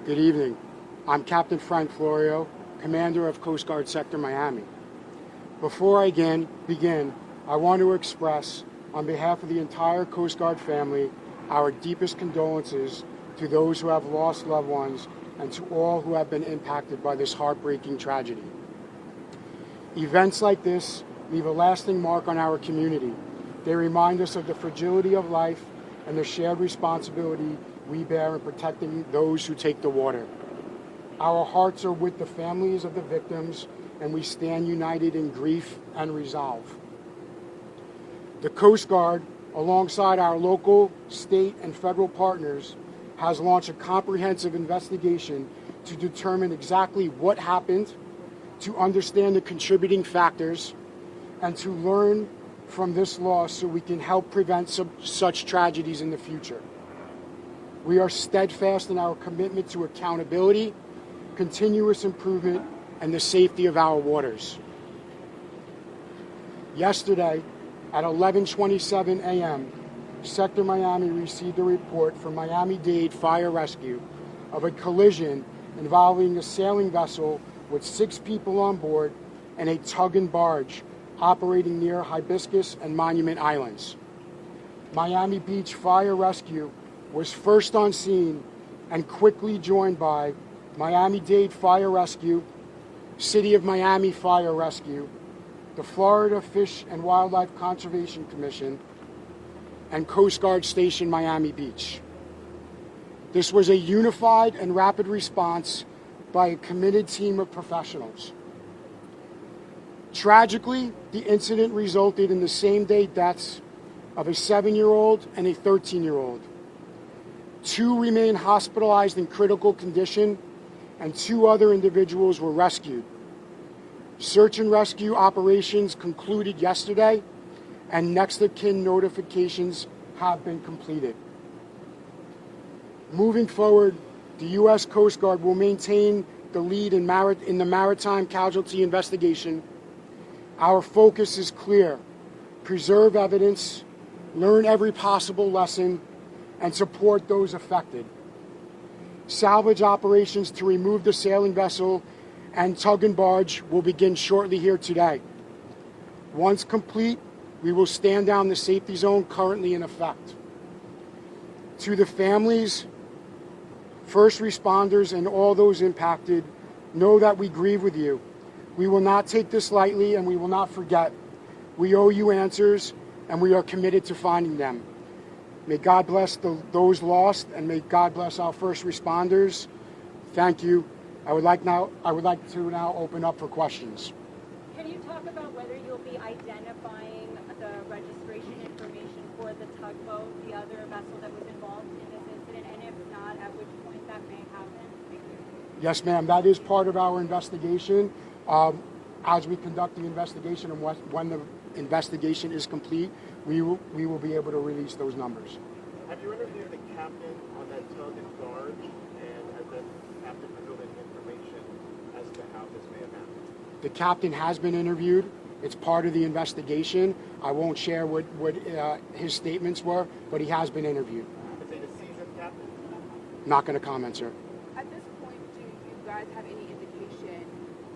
Good evening. I'm Captain Frank Florio, Commander of Coast Guard Sector Miami. Before I begin, I want to express, on behalf of the entire Coast Guard family, our deepest condolences to those who have lost loved ones and to all who have been impacted by this heartbreaking tragedy. Events like this leave a lasting mark on our community. They remind us of the fragility of life and the shared responsibility we bear in protecting those who take the water. Our hearts are with the families of the victims, and we stand united in grief and resolve. The Coast Guard, alongside our local, state, and federal partners, has launched a comprehensive investigation to determine exactly what happened, to understand the contributing factors, and to learn from this loss so we can help prevent such tragedies in the future. We are steadfast in our commitment to accountability, continuous improvement, and the safety of our waters. Yesterday, at 11:27 a.m., Sector Miami received a report from Miami-Dade Fire Rescue of a collision involving a sailing vessel with 6 people on board and a tug and barge operating near Hibiscus and Monument Islands. Miami Beach Fire Rescue was first on scene and quickly joined by Miami-Dade Fire Rescue, City of Miami Fire Rescue, the Florida Fish and Wildlife Conservation Commission, and Coast Guard Station Miami Beach. This was a unified and rapid response by a committed team of professionals. Tragically, the incident resulted in the same-day deaths of a 7-year-old and a 13-year-old. 2 remain hospitalized in critical condition, and 2 other individuals were rescued. Search and rescue operations concluded yesterday, and next of kin notifications have been completed. Moving forward, the U.S. Coast Guard will maintain the lead in the maritime casualty investigation. Our focus is clear: preserve evidence, learn every possible lesson, and support those affected. Salvage operations to remove the sailing vessel and tug and barge will begin shortly here today. Once complete, we will stand down the safety zone currently in effect. To the families, first responders, and all those impacted, know that we grieve with you. We will not take this lightly, and we will not forget. We owe you answers, and we are committed to finding them. May God bless those lost, and may God bless our first responders. Thank you. I would like to now open up for questions. Can you talk about whether you'll be identifying the registration information for the tugboat, the other vessel that was involved in this incident, and if not, at which point that may happen? Thank you. Yes, ma'am. That is part of our investigation. As we conduct the investigation and when the investigation is complete, we will be able to release those numbers. Have you interviewed the captain on that tug and barge, and has that captain revealed any information as to how this may have happened? The captain has been interviewed. It's part of the investigation. I won't share what his statements were, but he has been interviewed. Is it a seasoned captain? Not going to comment, sir. At this point, do you guys have any indication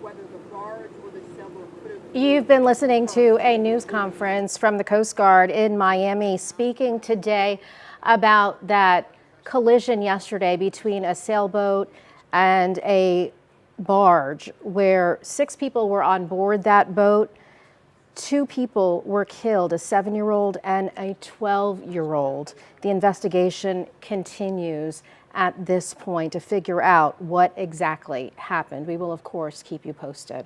whether the barge or the sailboat could have... You've been listening to a news conference from the Coast Guard in Miami, speaking today about that collision yesterday between a sailboat and a barge where 6 people were on board that boat. 2 people were killed, a 7-year-old and a 12-year-old. The investigation continues at this point to figure out what exactly happened. We will, of course, keep you posted.